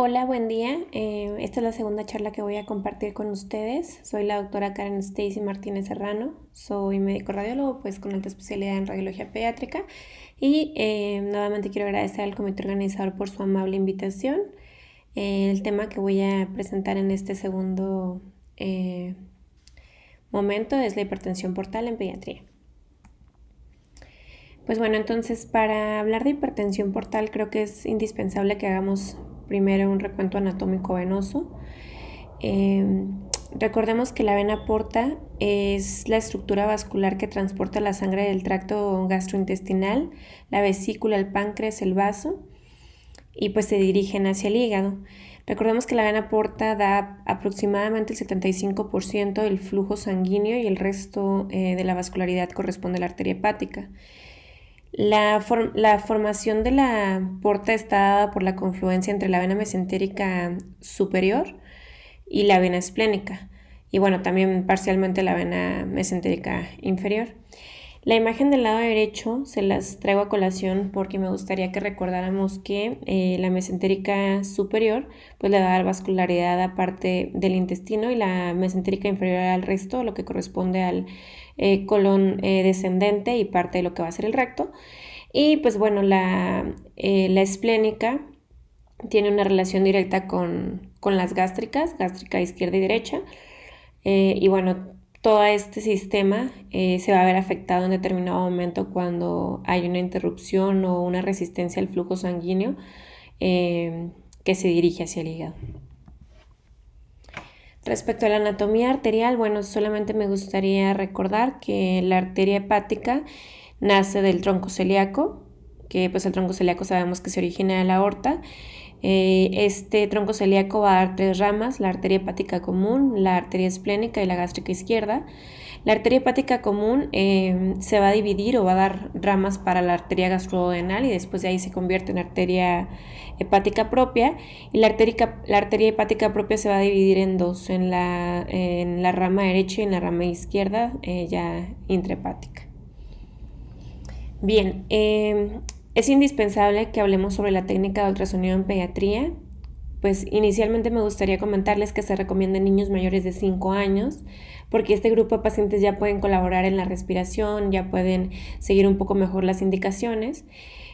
Hola, buen día. Esta es la segunda charla que voy a compartir con ustedes. Soy la doctora Karen Stacy Martínez Serrano. Soy médico radiólogo, pues con alta especialidad en radiología pediátrica. Y nuevamente quiero agradecer al comité organizador por su amable invitación. El tema que voy a presentar en este segundo momento es la hipertensión portal en pediatría. Pues bueno, entonces para hablar de hipertensión portal creo que es indispensable que hagamos primero un recuento anatómico venoso. Recordemos que la vena porta es la estructura vascular que transporta la sangre del tracto gastrointestinal, la vesícula, el páncreas, el vaso y pues se dirigen hacia el hígado. Recordemos que la vena porta da aproximadamente el 75% del flujo sanguíneo y el resto de la vascularidad corresponde a la arteria hepática. La formación de la porta está dada por la confluencia entre la vena mesentérica superior y la vena esplénica, y bueno, también parcialmente la vena mesentérica inferior. La imagen del lado derecho se las traigo a colación porque me gustaría que recordáramos que la mesentérica superior pues le va a dar vascularidad a parte del intestino y la mesentérica inferior al resto, lo que corresponde al colon descendente y parte de lo que va a ser el recto. Y pues bueno, la esplénica tiene una relación directa con las gástricas, gástrica izquierda y derecha. Y bueno, todo este sistema se va a ver afectado en determinado momento cuando hay una interrupción o una resistencia al flujo sanguíneo que se dirige hacia el hígado. Respecto a la anatomía arterial, bueno, solamente me gustaría recordar que la arteria hepática nace del tronco celíaco, que pues el tronco celíaco sabemos que se origina de la aorta. Este tronco celíaco va a dar tres ramas: la arteria hepática común, la arteria esplénica y la gástrica izquierda. La arteria hepática común se va a dividir o va a dar ramas para la arteria gastroduodenal y después de ahí se convierte en arteria hepática propia, y la arteria hepática propia se va a dividir en dos, en la rama derecha y en la rama izquierda ya intrahepática. Bien, es indispensable que hablemos sobre la técnica de ultrasonido en pediatría. Pues inicialmente me gustaría comentarles que se recomienda en niños mayores de 5 años, porque este grupo de pacientes ya pueden colaborar en la respiración, ya pueden seguir un poco mejor las indicaciones.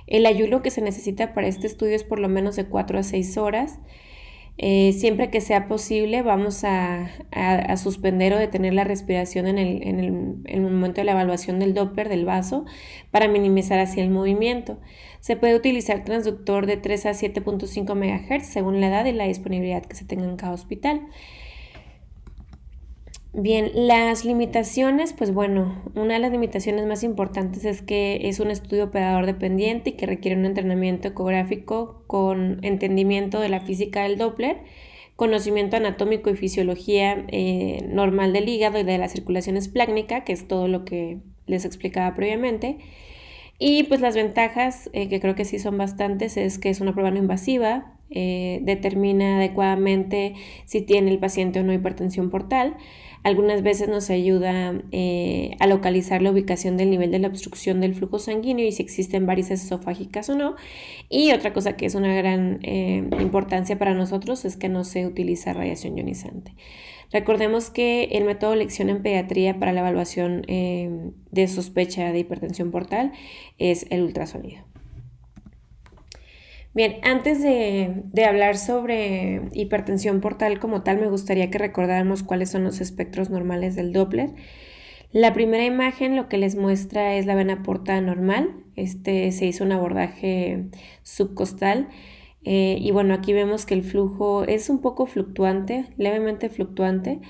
El ayuno que se necesita para este estudio es por lo menos de 4 a 6 horas. Siempre que sea posible vamos a suspender o detener la respiración en el momento de la evaluación del Doppler del vaso para minimizar así el movimiento. Se puede utilizar transductor de 3 a 7.5 MHz según la edad y la disponibilidad que se tenga en cada hospital. Bien, las limitaciones, pues bueno, una de las limitaciones más importantes es que es un estudio operador dependiente y que requiere un entrenamiento ecográfico con entendimiento de la física del Doppler, conocimiento anatómico y fisiología normal del hígado y de la circulación esplácnica, que es todo lo que les explicaba previamente. Y pues las ventajas, que creo que sí son bastantes, es que es una prueba no invasiva, determina adecuadamente si tiene el paciente o no hipertensión portal. Algunas veces nos ayuda a localizar la ubicación del nivel de la obstrucción del flujo sanguíneo y si existen varices esofágicas o no. Y otra cosa que es una gran importancia para nosotros es que no se utiliza radiación ionizante. Recordemos que el método de elección en pediatría para la evaluación de sospecha de hipertensión portal es el ultrasonido. Bien, antes de hablar sobre hipertensión portal como tal, me gustaría que recordáramos cuáles son los espectros normales del Doppler. La primera imagen lo que les muestra es la vena porta normal. Se hizo un abordaje subcostal. Y bueno, aquí vemos que el flujo es un poco fluctuante, levemente fluctuante,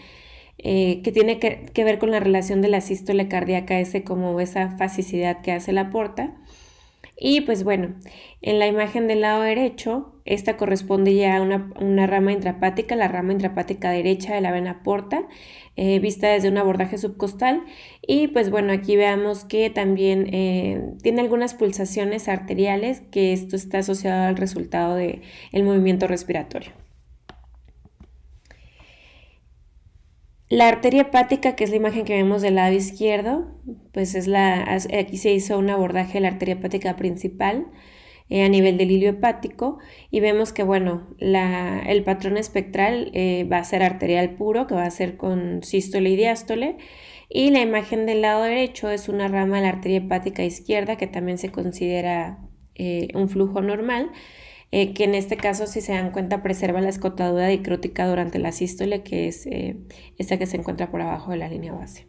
que tiene que ver con la relación de la sístole cardíaca, como esa fasicidad que hace la porta. Y pues bueno, en la imagen del lado derecho, esta corresponde ya a una rama intrahepática, la rama intrahepática derecha de la vena porta, vista desde un abordaje subcostal. Y pues bueno, aquí veamos que también tiene algunas pulsaciones arteriales, que esto está asociado al resultado del movimiento respiratorio. La arteria hepática, que es la imagen que vemos del lado izquierdo, pues aquí se hizo un abordaje de la arteria hepática principal. a nivel del hilio hepático y vemos que, bueno, el patrón espectral va a ser arterial puro, que va a ser con sístole y diástole, y la imagen del lado derecho es una rama de la arteria hepática izquierda, que también se considera un flujo normal, que en este caso, si se dan cuenta, preserva la escotadura dicrótica durante la sístole, que es esta que se encuentra por abajo de la línea base.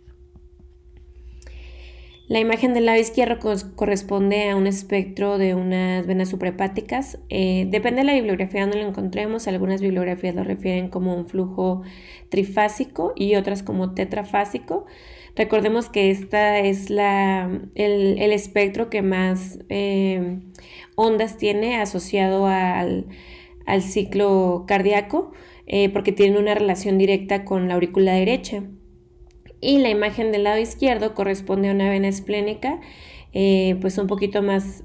La imagen del lado izquierdo corresponde a un espectro de unas venas suprahepáticas. Depende de la bibliografía donde lo encontremos. Algunas bibliografías lo refieren como un flujo trifásico y otras como tetrafásico. Recordemos que esta es el espectro que más ondas tiene asociado al ciclo cardíaco, porque tiene una relación directa con la aurícula derecha. Y la imagen del lado izquierdo corresponde a una vena esplénica, pues un poquito más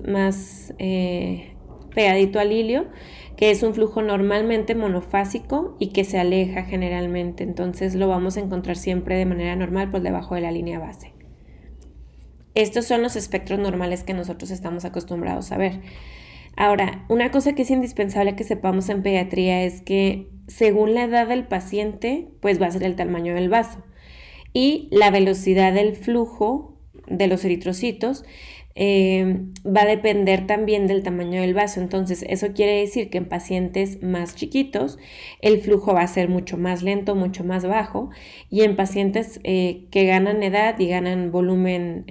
pegadito al hilio, que es un flujo normalmente monofásico y que se aleja generalmente. Entonces lo vamos a encontrar siempre de manera normal por debajo de la línea base. Estos son los espectros normales que nosotros estamos acostumbrados a ver. Ahora, una cosa que es indispensable que sepamos en pediatría es que según la edad del paciente, pues va a ser el tamaño del vaso. Y la velocidad del flujo de los eritrocitos va a depender también del tamaño del vaso. Entonces, eso quiere decir que en pacientes más chiquitos el flujo va a ser mucho más lento, mucho más bajo, y en pacientes que ganan edad y ganan volumen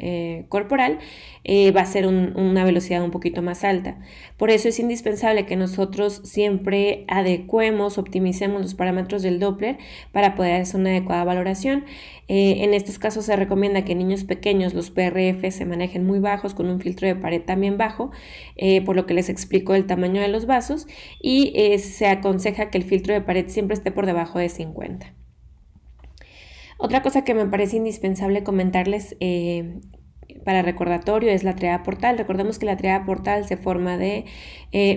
corporal va a ser una velocidad un poquito más alta. Por eso es indispensable que nosotros siempre adecuemos, optimicemos los parámetros del Doppler para poder hacer una adecuada valoración. En estos casos se recomienda que en niños pequeños los PRF se manejen muy bajos, con un filtro de pared también bajo, por lo que les explico el tamaño de los vasos, y se aconseja que el filtro de pared siempre esté por debajo de 50. Otra cosa que me parece indispensable comentarles para recordatorio es la tríada portal. Recordemos que la tríada portal se forma de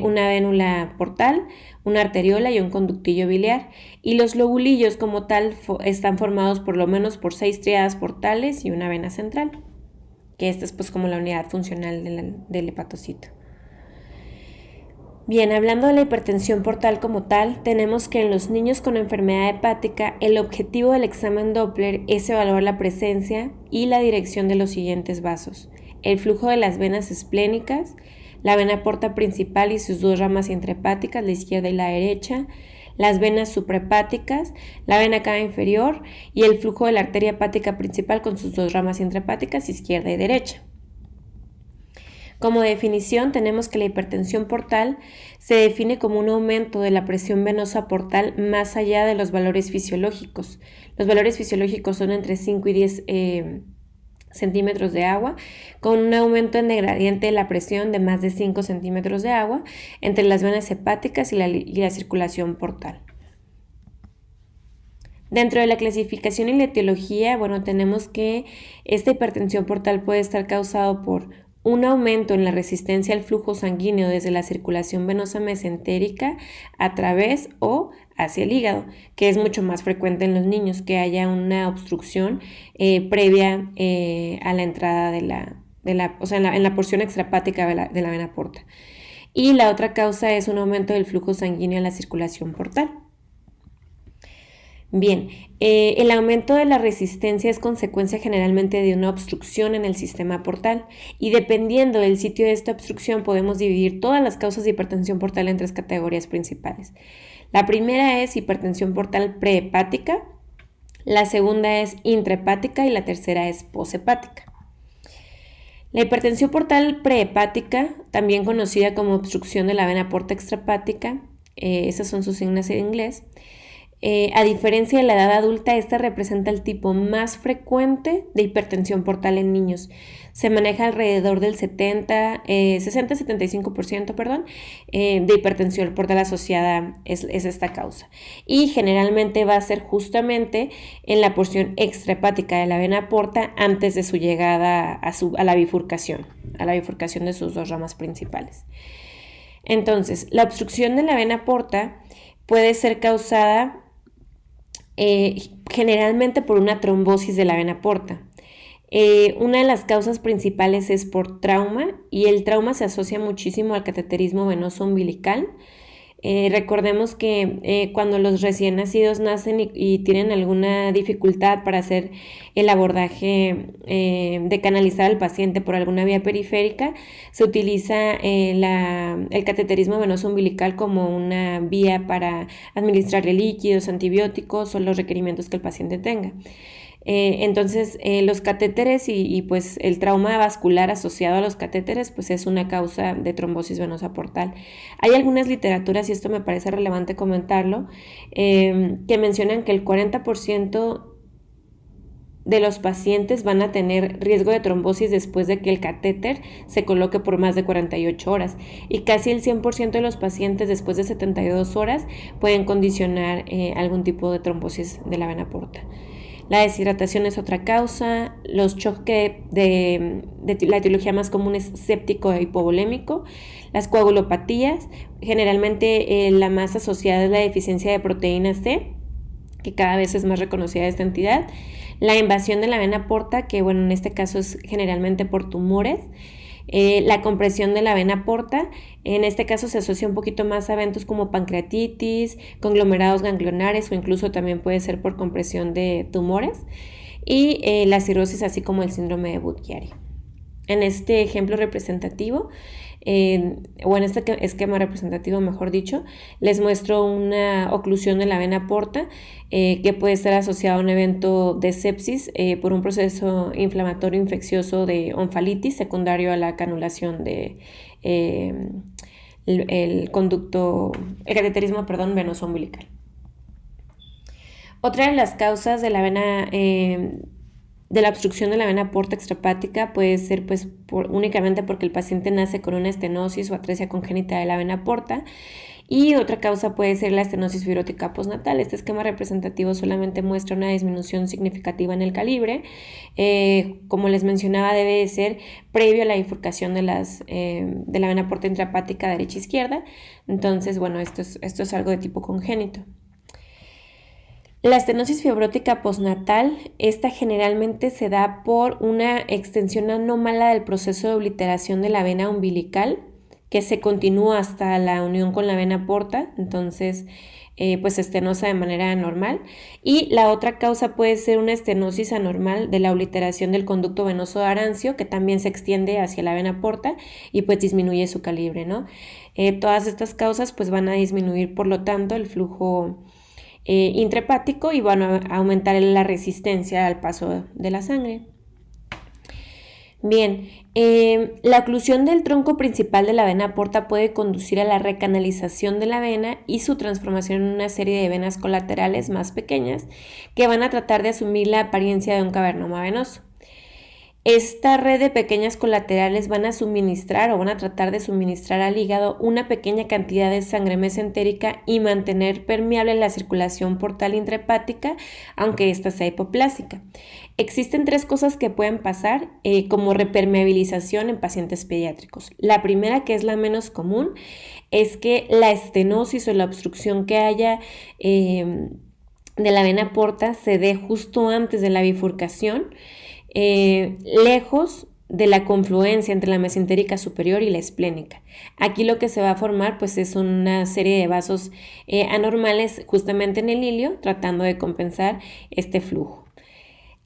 una vénula portal, una arteriola y un conductillo biliar, y los lobulillos como tal están formados por lo menos por 6 tríadas portales y una vena central, que esta es pues como la unidad funcional del hepatocito. Bien, hablando de la hipertensión portal como tal, tenemos que en los niños con enfermedad hepática el objetivo del examen Doppler es evaluar la presencia y la dirección de los siguientes vasos: el flujo de las venas esplénicas, la vena porta principal y sus dos ramas intrahepáticas, la izquierda y la derecha, las venas suprahepáticas, la vena cava inferior y el flujo de la arteria hepática principal con sus dos ramas intrahepáticas, izquierda y derecha. Como definición, tenemos que la hipertensión portal se define como un aumento de la presión venosa portal más allá de los valores fisiológicos. Los valores fisiológicos son entre 5 y 10 centímetros de agua, con un aumento en el gradiente de la presión de más de 5 centímetros de agua entre las venas hepáticas y la circulación portal. Dentro de la clasificación y la etiología, bueno, tenemos que esta hipertensión portal puede estar causado por un aumento en la resistencia al flujo sanguíneo desde la circulación venosa mesentérica a través o hacia el hígado, que es mucho más frecuente en los niños, que haya una obstrucción previa a la entrada en la porción extrahepática de la vena porta. Y la otra causa es un aumento del flujo sanguíneo en la circulación portal. Bien, el aumento de la resistencia es consecuencia generalmente de una obstrucción en el sistema portal, y dependiendo del sitio de esta obstrucción podemos dividir todas las causas de hipertensión portal en 3 categorías principales. La primera es hipertensión portal prehepática, la segunda es intrahepática y la tercera es poshepática. La hipertensión portal prehepática, también conocida como obstrucción de la vena porta extrahepática, esas son sus siglas en inglés. A diferencia de la edad adulta, esta representa el tipo más frecuente de hipertensión portal en niños. Se maneja alrededor del 60-75% de hipertensión portal asociada es esta causa. Y generalmente va a ser justamente en la porción extrahepática de la vena porta antes de su llegada a la bifurcación de sus dos ramas principales. Entonces, la obstrucción de la vena porta puede ser causada generalmente por una trombosis de la vena porta. Una de las causas principales es por trauma y el trauma se asocia muchísimo al cateterismo venoso umbilical. Recordemos que cuando los recién nacidos nacen y tienen alguna dificultad para hacer el abordaje de canalizar al paciente por alguna vía periférica, se utiliza el cateterismo venoso umbilical como una vía para administrarle líquidos, antibióticos o los requerimientos que el paciente tenga. Entonces, los catéteres y pues el trauma vascular asociado a los catéteres pues es una causa de trombosis venosa portal. Hay algunas literaturas, y esto me parece relevante comentarlo, que mencionan que el 40% de los pacientes van a tener riesgo de trombosis después de que el catéter se coloque por más de 48 horas y casi el 100% de los pacientes después de 72 horas pueden condicionar algún tipo de trombosis de la vena porta. La deshidratación es otra causa, los choques de la etiología más común es séptico e hipovolémico, las coagulopatías, generalmente la más asociada es la deficiencia de proteína C, que cada vez es más reconocida esta entidad, la invasión de la vena porta, que bueno, en este caso es generalmente por tumores, la compresión de la vena porta, en este caso se asocia un poquito más a eventos como pancreatitis, conglomerados ganglionares o incluso también puede ser por compresión de tumores y la cirrosis así como el síndrome de Budd-Chiari. En este ejemplo representativo, o en este esquema representativo mejor dicho, les muestro una oclusión de la vena porta que puede estar asociado a un evento de sepsis por un proceso inflamatorio infeccioso de onfalitis secundario a la canulación de el cateterismo venoso umbilical. Otra de las causas de la vena de la obstrucción de la vena porta extrahepática puede ser pues únicamente porque el paciente nace con una estenosis o atresia congénita de la vena porta, y otra causa puede ser la estenosis fibrótica postnatal. Este esquema representativo solamente muestra una disminución significativa en el calibre. Como les mencionaba, debe de ser previo a la bifurcación de la vena porta intrahepática derecha e izquierda. Entonces, bueno, esto es algo de tipo congénito. La estenosis fibrótica postnatal, esta generalmente se da por una extensión anómala del proceso de obliteración de la vena umbilical que se continúa hasta la unión con la vena porta, entonces pues estenosa de manera anormal. Y la otra causa puede ser una estenosis anormal de la obliteración del conducto venoso de Arancio, que también se extiende hacia la vena porta y pues disminuye su calibre, ¿no? Todas estas causas pues van a disminuir por lo tanto el flujo intrahepático y van a aumentar la resistencia al paso de la sangre. Bien, la oclusión del tronco principal de la vena porta puede conducir a la recanalización de la vena y su transformación en una serie de venas colaterales más pequeñas que van a tratar de asumir la apariencia de un cavernoma venoso. Esta red de pequeñas colaterales van a suministrar o van a tratar de suministrar al hígado una pequeña cantidad de sangre mesentérica y mantener permeable la circulación portal intrahepática, aunque ésta sea hipoplásica. Existen tres cosas que pueden pasar como repermeabilización en pacientes pediátricos. La primera, que es la menos común, es que la estenosis o la obstrucción que haya de la vena porta se dé justo antes de la bifurcación, lejos de la confluencia entre la mesentérica superior y la esplénica. Aquí lo que se va a formar pues es una serie de vasos anormales justamente en el ilio, tratando de compensar este flujo.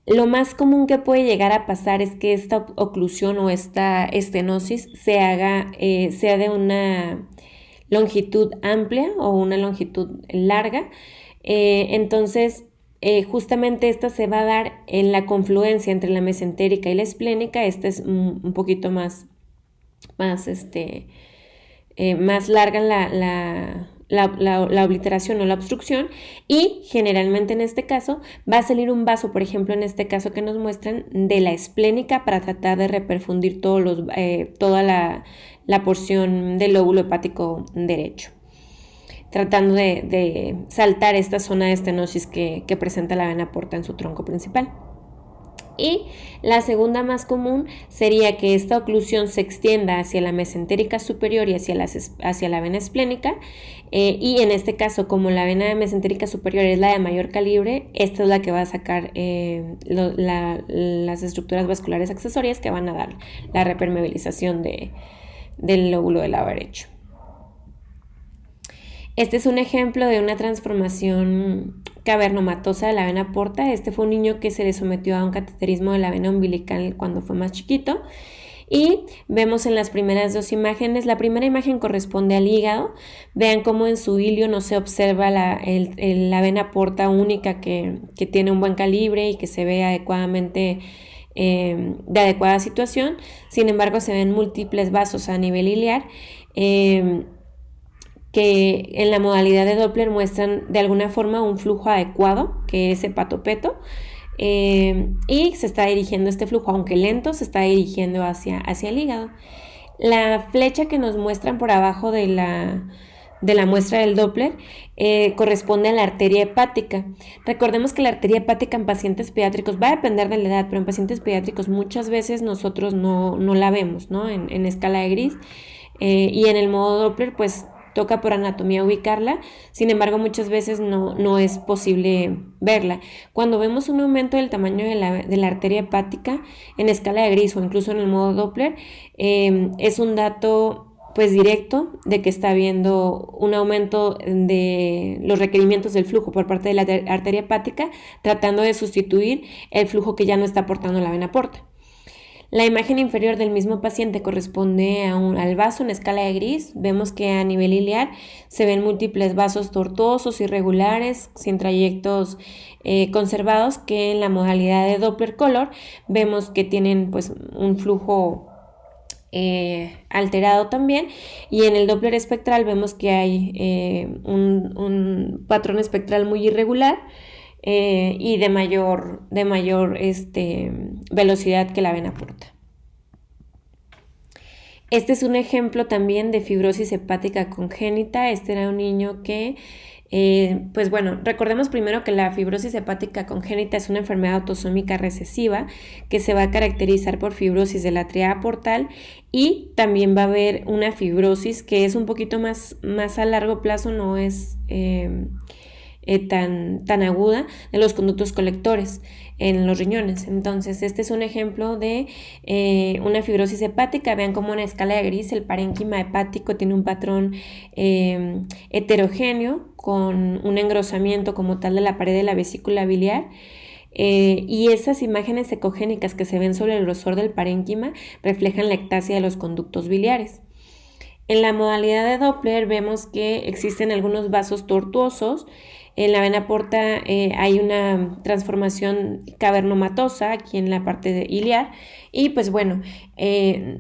Lo más común que puede llegar a pasar es que esta oclusión o esta estenosis sea de una longitud amplia o una longitud larga. Entonces justamente esta se va a dar en la confluencia entre la mesentérica y la esplénica. Esta es un poquito más larga la obliteración o la obstrucción, y generalmente en este caso va a salir un vaso, por ejemplo en este caso que nos muestran, de la esplénica para tratar de reperfundir toda la porción del lóbulo hepático derecho, tratando de saltar esta zona de estenosis que presenta la vena porta en su tronco principal. Y la segunda más común sería que esta oclusión se extienda hacia la mesentérica superior y hacia la vena esplénica, y en este caso, como la vena mesentérica superior es la de mayor calibre, esta es la que va a sacar las estructuras vasculares accesorias que van a dar la repermeabilización del lóbulo del lado derecho. Este es un ejemplo de una transformación cavernomatosa de la vena porta. Este fue un niño que se le sometió a un cateterismo de la vena umbilical cuando fue más chiquito. Y vemos en las primeras dos imágenes, la primera imagen corresponde al hígado. Vean cómo en su ilio no se observa la vena porta única que tiene un buen calibre y que se ve adecuadamente de adecuada situación. Sin embargo, se ven múltiples vasos a nivel iliar, que en la modalidad de Doppler muestran de alguna forma un flujo adecuado, que es hepatopeto, y se está dirigiendo este flujo, aunque lento, se está dirigiendo hacia el hígado. La flecha que nos muestran por abajo de la muestra del Doppler corresponde a la arteria hepática. Recordemos que la arteria hepática en pacientes pediátricos va a depender de la edad, pero en pacientes pediátricos muchas veces nosotros no la vemos, ¿no? En escala de Gris, y en el modo Doppler pues toca por anatomía ubicarla. Sin embargo, muchas veces no es posible verla. Cuando vemos un aumento del tamaño de la arteria hepática en escala de Gris o incluso en el modo Doppler, es un dato pues directo de que está habiendo un aumento de los requerimientos del flujo por parte de la arteria hepática, tratando de sustituir el flujo que ya no está aportando la vena porta. La imagen inferior del mismo paciente corresponde al vaso en escala de Gris. Vemos que a nivel iliar se ven múltiples vasos tortuosos, irregulares, sin trayectos conservados, que en la modalidad de Doppler Color vemos que tienen pues un flujo alterado también, y en el Doppler espectral vemos que hay un patrón espectral muy irregular, y de mayor velocidad que la vena porta. Este es un ejemplo también de fibrosis hepática congénita. Este era un niño que, pues bueno, recordemos primero que la fibrosis hepática congénita es una enfermedad autosómica recesiva que se va a caracterizar por fibrosis de la tríada portal, y también va a haber una fibrosis que es un poquito más a largo plazo, no es tan aguda, de los conductos colectores en los riñones. Entonces, este es un ejemplo de una fibrosis hepática. Vean cómo en escala de Gris el parénquima hepático tiene un patrón heterogéneo con un engrosamiento como tal de la pared de la vesícula biliar. Y esas imágenes ecogénicas que se ven sobre el grosor del parénquima reflejan la ectasia de los conductos biliares. En la modalidad de Doppler vemos que existen algunos vasos tortuosos. En la vena porta hay una transformación cavernomatosa aquí en la parte iliar, y pues bueno,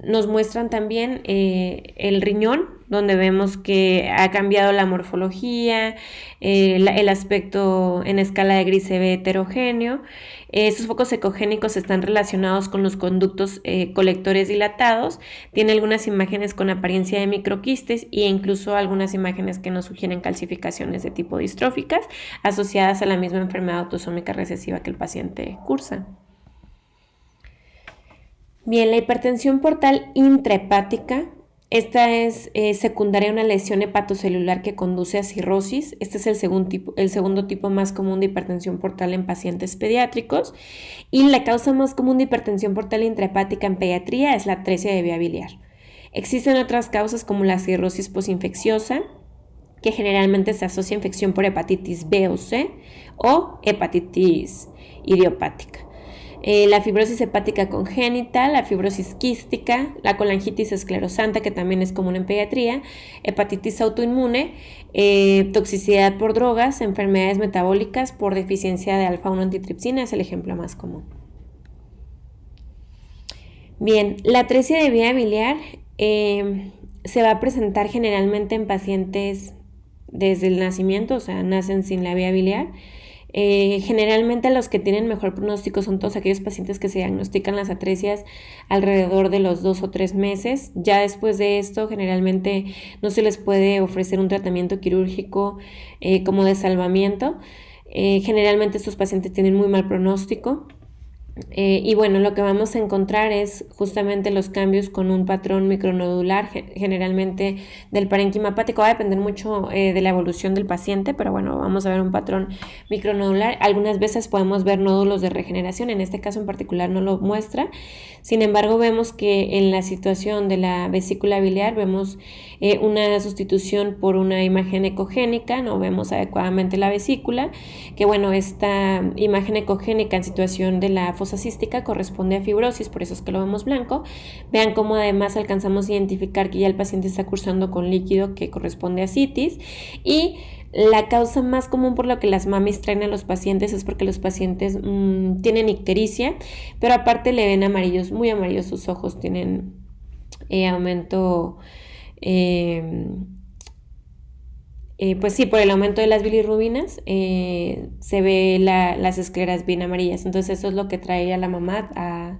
nos muestran también el riñón, donde vemos que ha cambiado la morfología, el aspecto en escala de Gris se ve heterogéneo. Estos focos ecogénicos están relacionados con los conductos colectores dilatados. Tiene algunas imágenes con apariencia de microquistes e incluso algunas imágenes que nos sugieren calcificaciones de tipo distróficas asociadas a la misma enfermedad autosómica recesiva que el paciente cursa. Bien, la hipertensión portal intrahepática. Esta es secundaria a una lesión hepatocelular que conduce a cirrosis. Este es el segundo tipo más común de hipertensión portal en pacientes pediátricos. Y la causa más común de hipertensión portal intrahepática en pediatría es la atresia de vía biliar. Existen otras causas como la cirrosis posinfecciosa, que generalmente se asocia a infección por hepatitis B o C o hepatitis idiopática. La fibrosis hepática congénita, la fibrosis quística, la colangitis esclerosante, que también es común en pediatría, hepatitis autoinmune, toxicidad por drogas, enfermedades metabólicas por deficiencia de alfa-1 antitripsina es el ejemplo más común. Bien, la atresia de vía biliar se va a presentar generalmente en pacientes desde el nacimiento, o sea, nacen sin la vía biliar. Generalmente los que tienen mejor pronóstico son todos aquellos pacientes que se diagnostican las atresias alrededor de los 2 o 3 meses. Ya después de esto, generalmente no se les puede ofrecer un tratamiento quirúrgico como de salvamiento. Generalmente estos pacientes tienen muy mal pronóstico. Y bueno, lo que vamos a encontrar es justamente los cambios con un patrón micronodular, generalmente del parénquima hepático. Va a depender mucho de la evolución del paciente, pero bueno, vamos a ver un patrón micronodular. Algunas veces podemos ver nódulos de regeneración, en este caso en particular no lo muestra. Sin embargo, vemos que en la situación de la vesícula biliar vemos una sustitución por una imagen ecogénica, no vemos adecuadamente la vesícula, que bueno, esta imagen ecogénica en situación de la fosa cística corresponde a fibrosis, por eso es que lo vemos blanco. Vean cómo además alcanzamos a identificar que ya el paciente está cursando con líquido que corresponde a ascitis, y la causa más común por la que las mamis traen a los pacientes es porque los pacientes tienen ictericia, pero aparte le ven amarillos, muy amarillos sus ojos, tienen aumento, pues sí, por el aumento de las bilirrubinas se ve las escleras bien amarillas. Entonces eso es lo que trae a la mamá a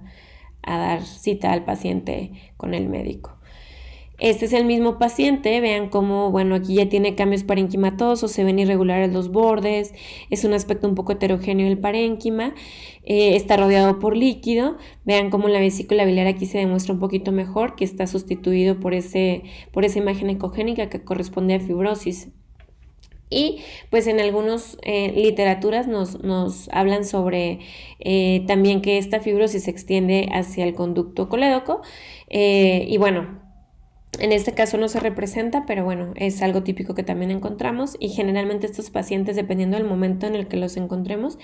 dar cita al paciente con el médico. Este es el mismo paciente, vean cómo, bueno, aquí ya tiene cambios parenquimatosos, se ven irregulares los bordes, es un aspecto un poco heterogéneo el parénquima, está rodeado por líquido, vean cómo la vesícula biliar aquí se demuestra un poquito mejor, que está sustituido por esa imagen ecogénica que corresponde a fibrosis. Y pues en algunas literaturas nos hablan sobre también que esta fibrosis se extiende hacia el conducto colédoco, y bueno, en este caso no se representa, pero bueno, es algo típico que también encontramos, y generalmente estos pacientes, dependiendo del momento en el que los encontremos,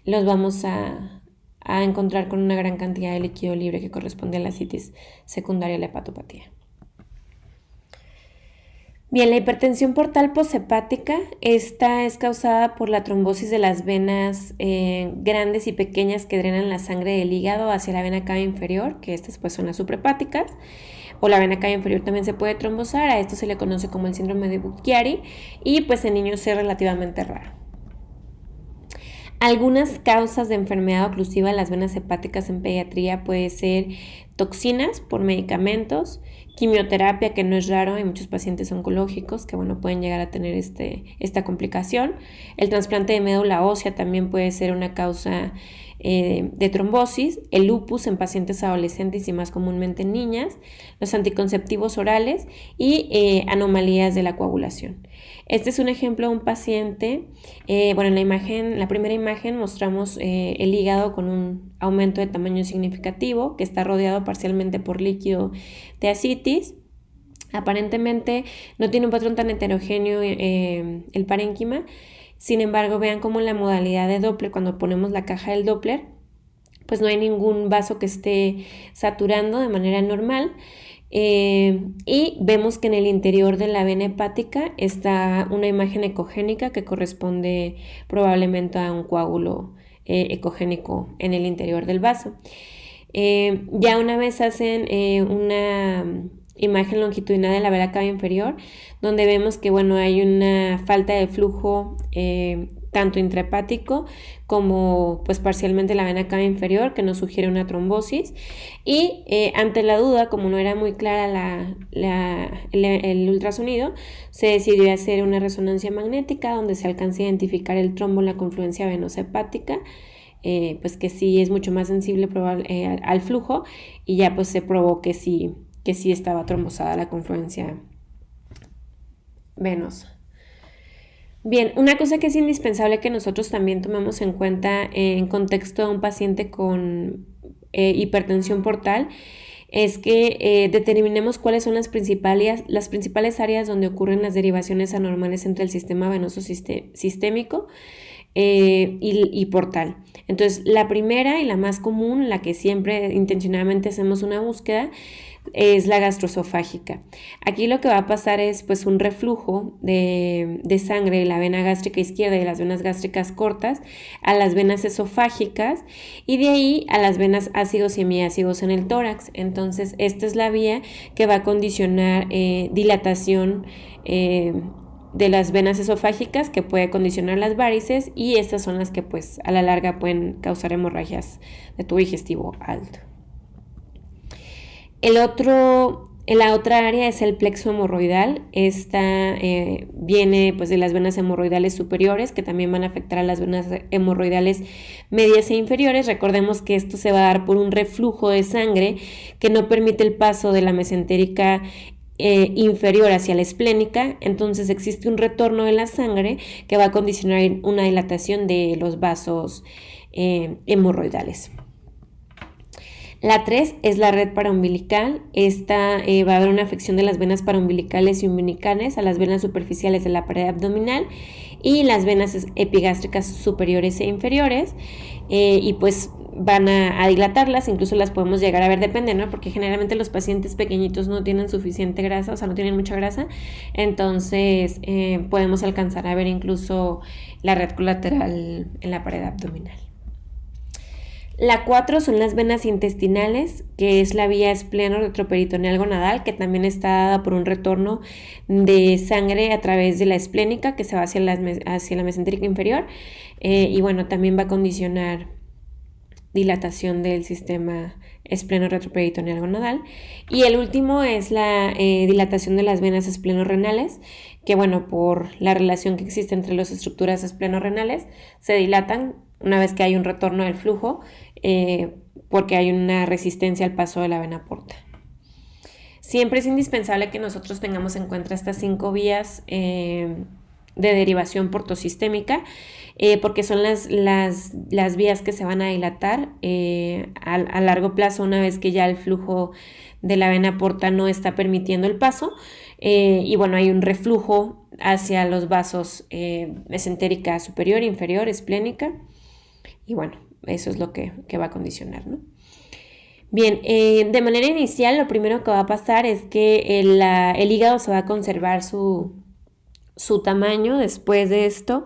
los vamos a encontrar con una gran cantidad de líquido libre que corresponde a la ascitis secundaria a la hepatopatía. Bien, la hipertensión portal posthepática, esta es causada por la trombosis de las venas grandes y pequeñas que drenan la sangre del hígado hacia la vena cava inferior, que estas pues son las suprahepáticas, o la vena cava inferior también se puede trombosar. A esto se le conoce como el síndrome de Budd-Chiari, y pues en niños es relativamente raro. Algunas causas de enfermedad oclusiva de las venas hepáticas en pediatría puede ser toxinas por medicamentos, quimioterapia, que no es raro, hay muchos pacientes oncológicos que bueno, pueden llegar a tener esta complicación. El trasplante de médula ósea también puede ser una causa de trombosis, el lupus en pacientes adolescentes y más comúnmente en niñas, los anticonceptivos orales y anomalías de la coagulación. Este es un ejemplo de un paciente, en la primera imagen mostramos el hígado con un aumento de tamaño significativo que está rodeado parcialmente por líquido de ascitis. Aparentemente no tiene un patrón tan heterogéneo el parénquima. Sin embargo, vean cómo en la modalidad de Doppler, cuando ponemos la caja del Doppler, pues no hay ningún vaso que esté saturando de manera normal. Y vemos que en el interior de la vena hepática está una imagen ecogénica que corresponde probablemente a un coágulo ecogénico en el interior del vaso. Ya una vez hacen una imagen longitudinal de la vena cava inferior, donde vemos que bueno, hay una falta de flujo tanto intrahepático como pues parcialmente la vena cava inferior, que nos sugiere una trombosis, y ante la duda, como no era muy clara el ultrasonido, se decidió hacer una resonancia magnética donde se alcanza a identificar el trombo en la confluencia venosa hepática, pues que sí es mucho más sensible al flujo, y ya pues se probó que sí estaba trombosada la confluencia venosa. Bien, una cosa que es indispensable que nosotros también tomemos en cuenta en contexto de un paciente con hipertensión portal es que determinemos cuáles son las principales áreas donde ocurren las derivaciones anormales entre el sistema venoso sistémico y portal. Entonces, la primera y la más común, la que siempre intencionadamente hacemos una búsqueda, es la gastroesofágica. Aquí lo que va a pasar es pues un reflujo de sangre de la vena gástrica izquierda y de las venas gástricas cortas a las venas esofágicas, y de ahí a las venas ácidos y hemiácidos en el tórax. Entonces esta es la vía que va a condicionar dilatación de las venas esofágicas, que puede condicionar las varices, y estas son las que pues a la larga pueden causar hemorragias de tubo digestivo alto. El otro La otra área es el plexo hemorroidal. Esta viene pues de las venas hemorroidales superiores, que también van a afectar a las venas hemorroidales medias e inferiores. Recordemos que esto se va a dar por un reflujo de sangre que no permite el paso de la mesentérica inferior hacia la esplénica. Entonces existe un retorno de la sangre que va a condicionar una dilatación de los vasos hemorroidales. La 3 es la red paraumbilical. Esta va a haber una afección de las venas paraumbilicales y umbilicales a las venas superficiales de la pared abdominal y las venas epigástricas superiores e inferiores, y pues van a dilatarlas, incluso las podemos llegar a ver, depende, ¿no? Porque generalmente los pacientes pequeñitos no tienen suficiente grasa, o sea, no tienen mucha grasa, entonces podemos alcanzar a ver incluso la red colateral en la pared abdominal. La 4 son las venas intestinales, que es la vía espleno-retroperitoneal gonadal, que también está dada por un retorno de sangre a través de la esplénica que se va hacia la mesentérica inferior, y bueno, también va a condicionar dilatación del sistema espleno-retroperitoneal gonadal. Y el último es la dilatación de las venas esplenorrenales, que bueno, por la relación que existe entre las estructuras esplenorrenales, se dilatan una vez que hay un retorno del flujo, porque hay una resistencia al paso de la vena porta. Siempre es indispensable que nosotros tengamos en cuenta estas 5 vías de derivación portosistémica, porque son las vías que se van a dilatar a largo plazo, una vez que ya el flujo de la vena porta no está permitiendo el paso, y bueno, hay un reflujo hacia los vasos mesentérica superior, inferior, esplénica, y bueno, eso es lo que va a condicionar, ¿no? Bien, de manera inicial lo primero que va a pasar es que el hígado se va a conservar su tamaño. Después de esto,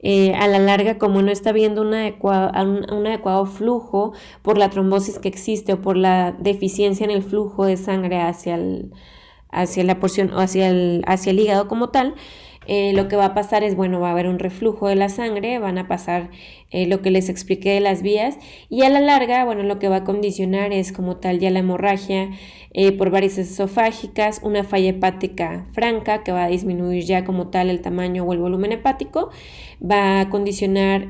a la larga, como no está habiendo un adecuado flujo por la trombosis que existe o por la deficiencia en el flujo de sangre hacia la porción o hacia el hígado como tal, lo que va a pasar es, bueno, va a haber un reflujo de la sangre, van a pasar lo que les expliqué de las vías, y a la larga, bueno, lo que va a condicionar es como tal ya la hemorragia por varices esofágicas, una falla hepática franca que va a disminuir ya como tal el tamaño o el volumen hepático, va a condicionar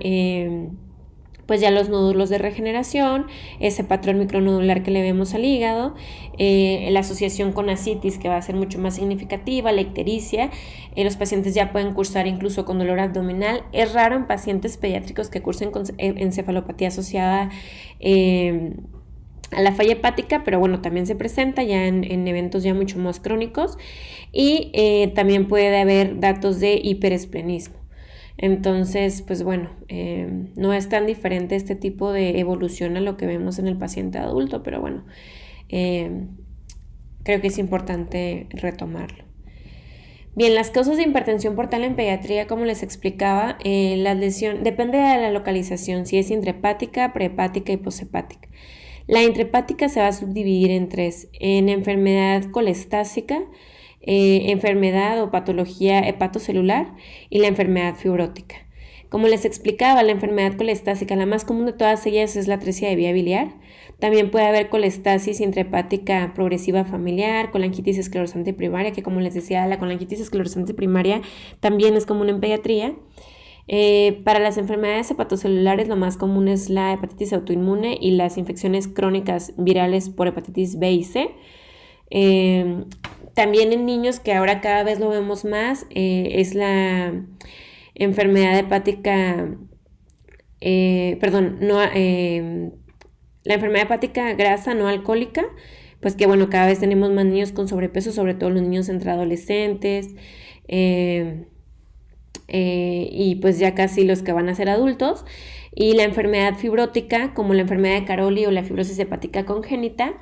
pues ya los nódulos de regeneración, ese patrón micronodular que le vemos al hígado, la asociación con ascitis que va a ser mucho más significativa, la ictericia, los pacientes ya pueden cursar incluso con dolor abdominal. Es raro en pacientes pediátricos que cursen con encefalopatía asociada a la falla hepática, pero bueno, también se presenta ya en eventos ya mucho más crónicos, y también puede haber datos de hiperesplenismo. Entonces, pues bueno, no es tan diferente este tipo de evolución a lo que vemos en el paciente adulto, pero bueno, creo que es importante retomarlo. Bien, las causas de hipertensión portal en pediatría, como les explicaba, la lesión depende de la localización, si es intrahepática, prehepática y poshepática. La intrahepática se va a subdividir en 3, en enfermedad colestásica, enfermedad o patología hepatocelular y la enfermedad fibrótica. Como les explicaba, la enfermedad colestásica, la más común de todas ellas es la atresia de vía biliar. También puede haber colestasis intrahepática progresiva familiar, colangitis esclerosante primaria, que como les decía, la colangitis esclerosante primaria también es común en pediatría. Para las enfermedades hepatocelulares lo más común es la hepatitis autoinmune y las infecciones crónicas virales por hepatitis B y C. También en niños, que ahora cada vez lo vemos más, es la enfermedad hepática, la enfermedad hepática grasa no alcohólica, pues que bueno, cada vez tenemos más niños con sobrepeso, sobre todo los niños entre adolescentes, y pues ya casi los que van a ser adultos. Y la enfermedad fibrótica, como la enfermedad de Caroli o la fibrosis hepática congénita.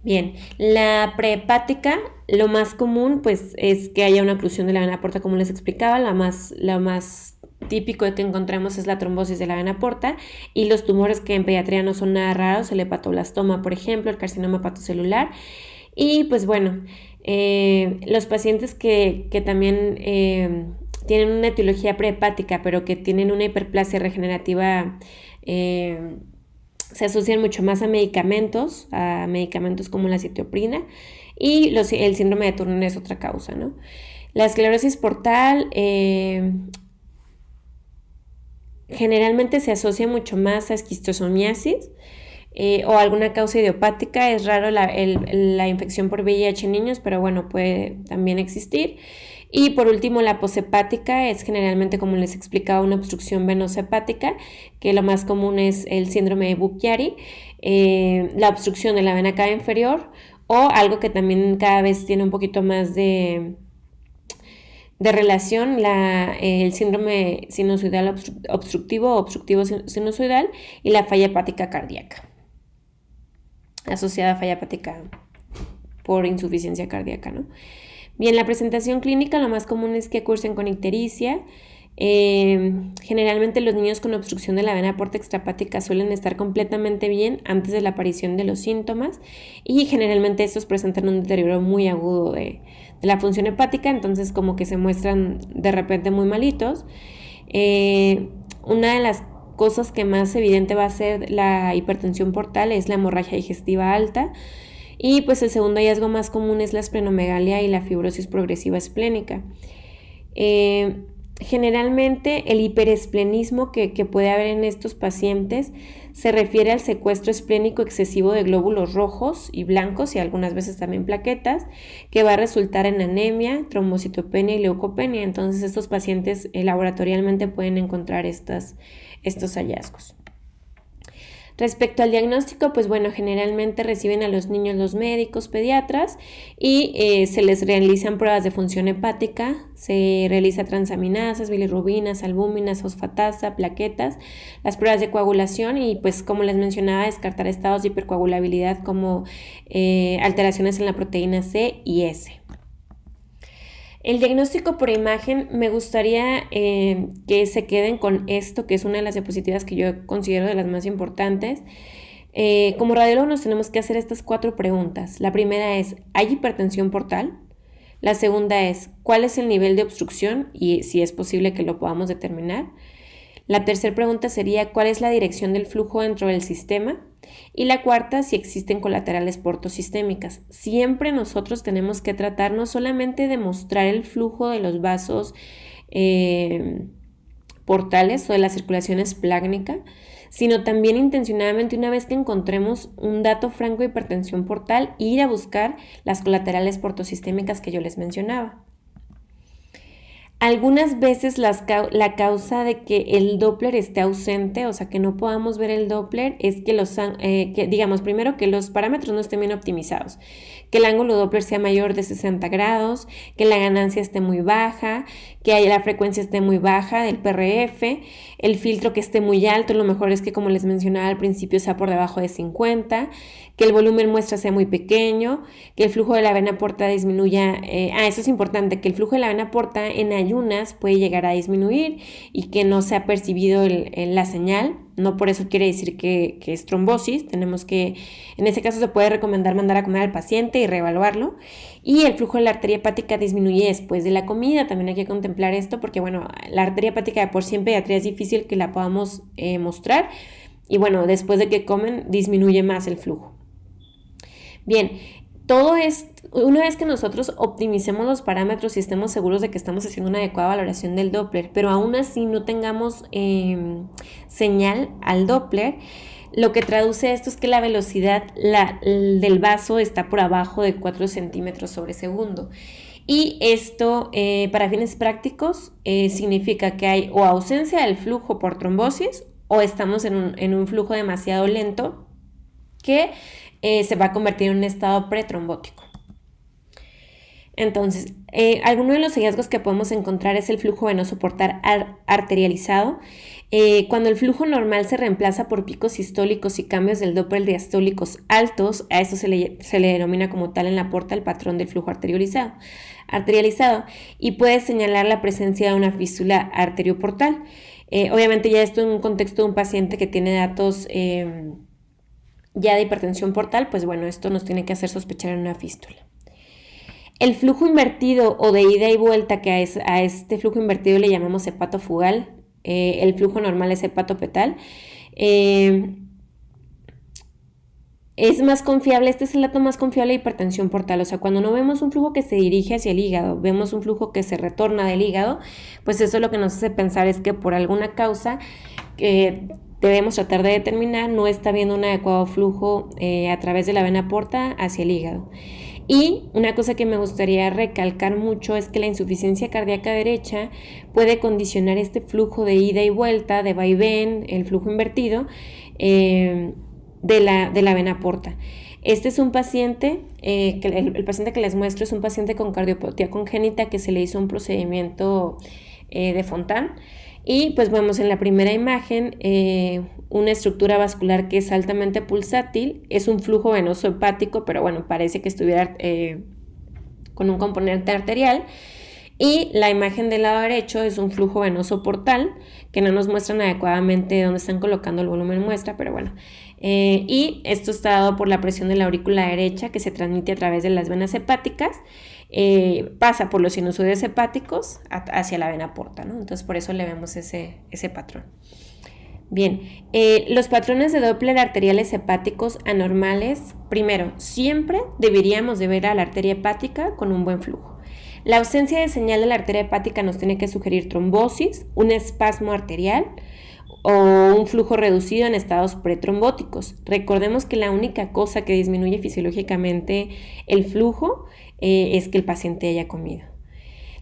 Bien, la prehepática, lo más común pues es que haya una oclusión de la vena porta, como les explicaba. Lo más típico de que encontramos es la trombosis de la vena porta, y los tumores que en pediatría no son nada raros, el hepatoblastoma, por ejemplo, el carcinoma hepatocelular. Y pues bueno, los pacientes que también tienen una etiología prehepática, pero que tienen una hiperplasia regenerativa, se asocian mucho más a medicamentos como la citioprina, y el síndrome de Turner es otra causa, ¿no? La esclerosis portal generalmente se asocia mucho más a esquistosomiasis o alguna causa idiopática. Es raro la infección por VIH en niños, pero bueno, puede también existir. Y por último, la poshepática es generalmente, como les explicaba, una obstrucción venosa hepática, que lo más común es el síndrome de Buchiari, la obstrucción de la vena cava inferior, o algo que también cada vez tiene un poquito más de relación, el síndrome sinusoidal obstructivo o obstructivo sinusoidal y la falla hepática cardíaca, asociada a falla hepática por insuficiencia cardíaca, ¿no? Bien, la presentación clínica lo más común es que cursen con ictericia. Generalmente los niños con obstrucción de la vena porta extrahepática suelen estar completamente bien antes de la aparición de los síntomas y generalmente estos presentan un deterioro muy agudo de la función hepática, entonces como que se muestran de repente muy malitos. Una de las cosas que más evidente va a ser la hipertensión portal es la hemorragia digestiva alta. Y pues el segundo hallazgo más común es la esplenomegalia y la fibrosis progresiva esplénica. Generalmente el hiperesplenismo que puede haber en estos pacientes se refiere al secuestro esplénico excesivo de glóbulos rojos y blancos y algunas veces también plaquetas, que va a resultar en anemia, trombocitopenia y leucopenia. Entonces estos pacientes laboratorialmente pueden encontrar estos hallazgos. Respecto al diagnóstico, pues bueno, generalmente reciben a los niños los médicos pediatras y se les realizan pruebas de función hepática, se realiza transaminasas, bilirrubinas, albúminas, fosfatasa, plaquetas, las pruebas de coagulación y pues como les mencionaba, descartar estados de hipercoagulabilidad como alteraciones en la proteína C y S. El diagnóstico por imagen, me gustaría que se queden con esto, que es una de las diapositivas que yo considero de las más importantes. Como radiólogo nos tenemos que hacer estas 4 preguntas. La primera es, ¿hay hipertensión portal? La segunda es, ¿cuál es el nivel de obstrucción? Y si es posible que lo podamos determinar. La tercera pregunta sería, ¿cuál es la dirección del flujo dentro del sistema? Y la cuarta, si existen colaterales portosistémicas. Siempre nosotros tenemos que tratar no solamente de mostrar el flujo de los vasos portales o de la circulación esplácnica, sino también intencionadamente, una vez que encontremos un dato franco de hipertensión portal, ir a buscar las colaterales portosistémicas que yo les mencionaba. Algunas veces la causa de que el Doppler esté ausente, o sea, que no podamos ver el Doppler, es que digamos, primero que los parámetros no estén bien optimizados, que el ángulo Doppler sea mayor de 60 grados, que la ganancia esté muy baja, que la frecuencia esté muy baja del PRF, el filtro que esté muy alto, lo mejor es que, como les mencionaba al principio, sea por debajo de 50, que el volumen muestra sea muy pequeño, que el flujo de la vena porta disminuya, eso es importante, que el flujo de la vena porta en ayunas puede llegar a disminuir y que no se ha percibido la señal. No por eso quiere decir que es trombosis. Tenemos que, en ese caso se puede recomendar mandar a comer al paciente y reevaluarlo. Y el flujo de la arteria hepática disminuye después de la comida. También hay que contemplar esto porque, bueno, la arteria hepática de por sí en pediatría es difícil que la podamos mostrar. Y bueno, después de que comen disminuye más el flujo. Bien, todo es, una vez que nosotros optimicemos los parámetros y estemos seguros de que estamos haciendo una adecuada valoración del Doppler, pero aún así no tengamos señal al Doppler, lo que traduce esto es que la velocidad del vaso está por abajo de 4 centímetros sobre segundo. Y esto, para fines prácticos, significa que hay o ausencia del flujo por trombosis o estamos en un flujo demasiado lento que se va a convertir en un estado pretrombótico. Entonces, alguno de los hallazgos que podemos encontrar es el flujo venoso portal arterializado. Cuando el flujo normal se reemplaza por picos sistólicos y cambios del Doppler diastólicos altos, a eso se le denomina como tal en la porta el patrón del flujo arterializado, y puede señalar la presencia de una fístula arterioportal. Obviamente ya esto en un contexto de un paciente que tiene datos ya de hipertensión portal, pues bueno, esto nos tiene que hacer sospechar en una fístula. El flujo invertido o de ida y vuelta, que a este flujo invertido le llamamos hepatofugal, el flujo normal es hepatopetal. es más confiable, este es el dato más confiable de hipertensión portal. O sea, cuando no vemos un flujo que se dirige hacia el hígado, vemos un flujo que se retorna del hígado, pues eso lo que nos hace pensar es que por alguna causa que debemos tratar de determinar, no está habiendo un adecuado flujo a través de la vena porta hacia el hígado. Y una cosa que me gustaría recalcar mucho es que la insuficiencia cardíaca derecha puede condicionar este flujo de ida y vuelta, de vaivén, el flujo invertido, de la vena porta. Este es un paciente, el paciente que les muestro es un paciente con cardiopatía congénita que se le hizo un procedimiento de Fontan. Y pues vemos en la primera imagen una estructura vascular que es altamente pulsátil, es un flujo venoso hepático, pero bueno, parece que estuviera con un componente arterial. Y la imagen del lado derecho es un flujo venoso portal, que no nos muestran adecuadamente dónde están colocando el volumen muestra, pero bueno. Y esto está dado por la presión de la aurícula derecha que se transmite a través de las venas hepáticas, pasa por los sinusoides hepáticos hacia la vena porta, ¿no? Entonces por eso le vemos ese patrón. Bien, los patrones de Doppler arteriales hepáticos anormales, primero, siempre deberíamos de ver a la arteria hepática con un buen flujo. La ausencia de señal de la arteria hepática nos tiene que sugerir trombosis, un espasmo arterial o un flujo reducido en estados pretrombóticos. Recordemos que la única cosa que disminuye fisiológicamente el flujo es que el paciente haya comido.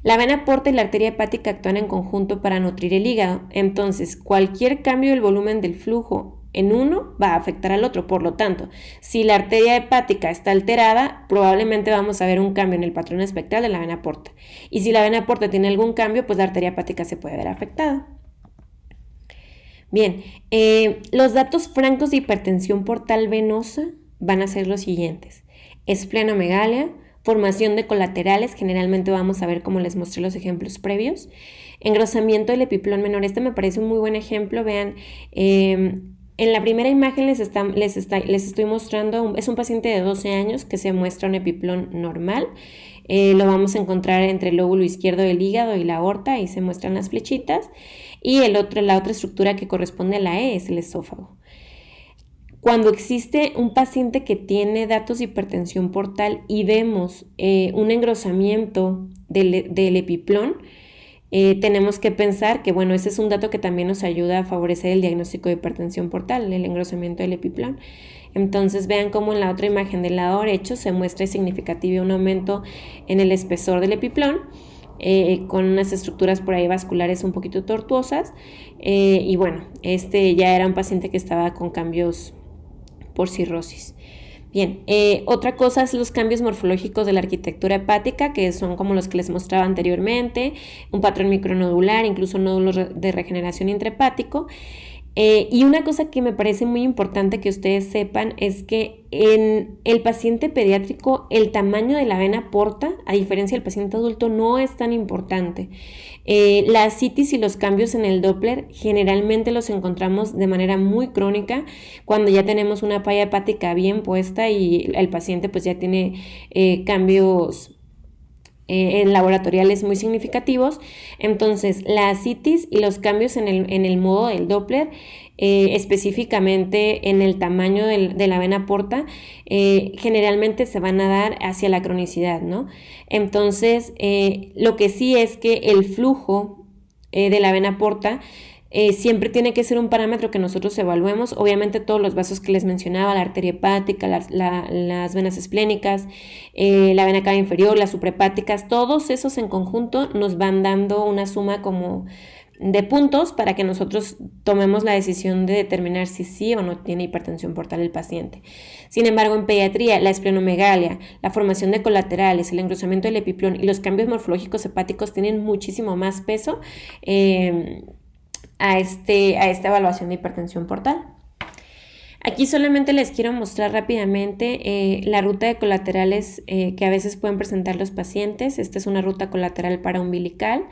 La vena porta y la arteria hepática actúan en conjunto para nutrir el hígado, entonces cualquier cambio del volumen del flujo en uno va a afectar al otro. Por lo tanto, si la arteria hepática está alterada, probablemente vamos a ver un cambio en el patrón espectral de la vena porta. Y si la vena porta tiene algún cambio, pues la arteria hepática se puede ver afectada. Bien, los datos francos de hipertensión portal venosa van a ser los siguientes: esplenomegalia, formación de colaterales, generalmente vamos a ver como les mostré los ejemplos previos, engrosamiento del epiplón menor. Este me parece un muy buen ejemplo. Vean, en la primera imagen les estoy mostrando, es un paciente de 12 años que se muestra un epiplón normal. Lo vamos a encontrar entre el lóbulo izquierdo del hígado y la aorta, ahí se muestran las flechitas. Y la otra estructura que corresponde a la E es el esófago. Cuando existe un paciente que tiene datos de hipertensión portal y vemos un engrosamiento del epiplón, tenemos que pensar que, bueno, ese es un dato que también nos ayuda a favorecer el diagnóstico de hipertensión portal, el engrosamiento del epiplón. Entonces vean cómo en la otra imagen del lado derecho se muestra significativo un aumento en el espesor del epiplón, con unas estructuras por ahí vasculares un poquito tortuosas, y bueno, este ya era un paciente que estaba con cambios por cirrosis. Bien, otra cosa es los cambios morfológicos de la arquitectura hepática, que son como los que les mostraba anteriormente, un patrón micronodular, incluso nódulos de regeneración intrahepático. Y una cosa que me parece muy importante que ustedes sepan es que en el paciente pediátrico el tamaño de la vena porta, a diferencia del paciente adulto, no es tan importante. La ascitis y los cambios en el Doppler generalmente los encontramos de manera muy crónica cuando ya tenemos una falla hepática bien puesta y el paciente pues ya tiene cambios en laboratoriales muy significativos. Entonces la ascitis y los cambios en el modo del Doppler, específicamente en el tamaño de la vena porta, generalmente se van a dar hacia la cronicidad, ¿no? Entonces lo que sí es que el flujo de la vena porta siempre tiene que ser un parámetro que nosotros evaluemos. Obviamente todos los vasos que les mencionaba, la arteria hepática, las venas esplénicas, la vena cava inferior, las suprahepáticas, todos esos en conjunto nos van dando una suma como de puntos para que nosotros tomemos la decisión de determinar si sí o no tiene hipertensión portal el paciente. Sin embargo, en pediatría, la esplenomegalia, la formación de colaterales, el engrosamiento del epiplón y los cambios morfológicos hepáticos tienen muchísimo más peso a esta evaluación de hipertensión portal. Aquí solamente les quiero mostrar rápidamente la ruta de colaterales que a veces pueden presentar los pacientes. Esta es una ruta colateral paraumbilical.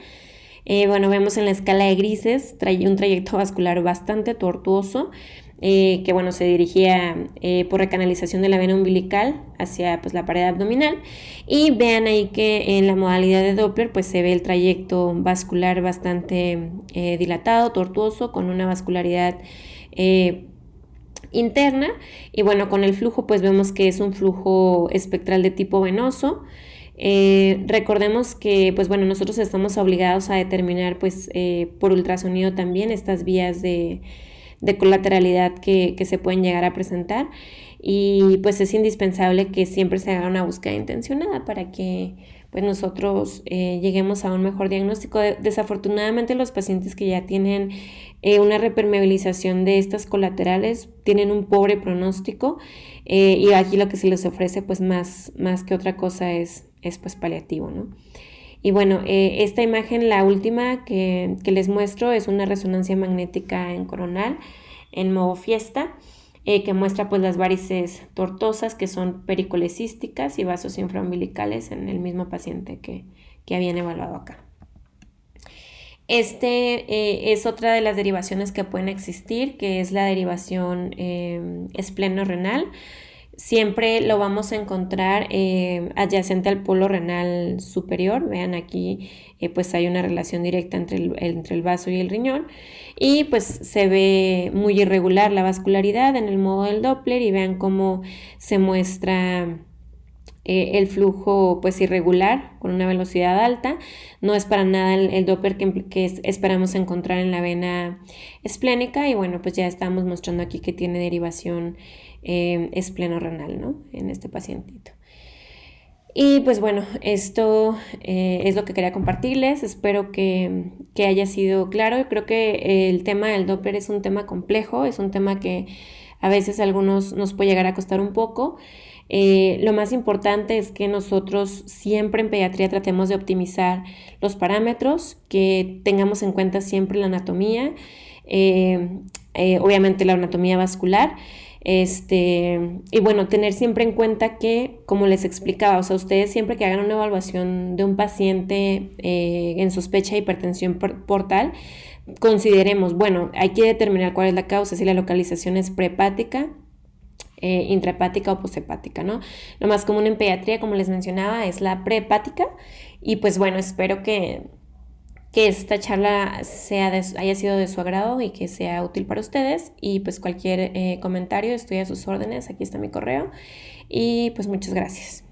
Bueno, vemos en la escala de grises un trayecto vascular bastante tortuoso, que bueno, se dirigía por recanalización de la vena umbilical hacia pues, la pared abdominal, y vean ahí que en la modalidad de Doppler pues se ve el trayecto vascular bastante dilatado, tortuoso, con una vascularidad interna. Y bueno, con el flujo pues vemos que es un flujo espectral de tipo venoso. Recordemos que pues bueno, nosotros estamos obligados a determinar pues por ultrasonido también estas vías de colateralidad que se pueden llegar a presentar, y pues es indispensable que siempre se haga una búsqueda intencionada para que pues nosotros lleguemos a un mejor diagnóstico. Desafortunadamente los pacientes que ya tienen una repermeabilización de estas colaterales tienen un pobre pronóstico, y aquí lo que se les ofrece pues más que otra cosa es pues paliativo, ¿no? Y bueno, esta imagen, la última que les muestro, es una resonancia magnética en coronal en modo fiesta, que muestra pues las varices tortuosas, que son pericolecísticas, y vasos infraumbilicales en el mismo paciente que habían evaluado acá. Es otra de las derivaciones que pueden existir, que es la derivación espleno-renal. Siempre lo vamos a encontrar adyacente al polo renal superior. Vean aquí, pues hay una relación directa entre el vaso y el riñón, y pues se ve muy irregular la vascularidad en el modo del Doppler, y vean cómo se muestra el flujo pues irregular con una velocidad alta. No es para nada el Doppler que esperamos encontrar en la vena esplénica, y bueno, pues ya estamos mostrando aquí que tiene derivación espleno-renal, ¿no? En este pacientito. Y pues bueno, esto es lo que quería compartirles. Espero que haya sido claro. Creo que el tema del Doppler es un tema complejo, es un tema que a veces a algunos nos puede llegar a costar un poco. Lo más importante es que nosotros siempre en pediatría tratemos de optimizar los parámetros, que tengamos en cuenta siempre la anatomía, obviamente la anatomía vascular, y bueno, tener siempre en cuenta que, como les explicaba, o sea, ustedes siempre que hagan una evaluación de un paciente en sospecha de hipertensión portal, consideremos, bueno, hay que determinar cuál es la causa, si la localización es prehepática, intrahepática o posthepática, ¿no? Lo más común en pediatría, como les mencionaba, es la prehepática. Y pues bueno, espero que esta charla haya sido de su agrado y que sea útil para ustedes. Y pues cualquier comentario, estoy a sus órdenes, aquí está mi correo. Y pues muchas gracias.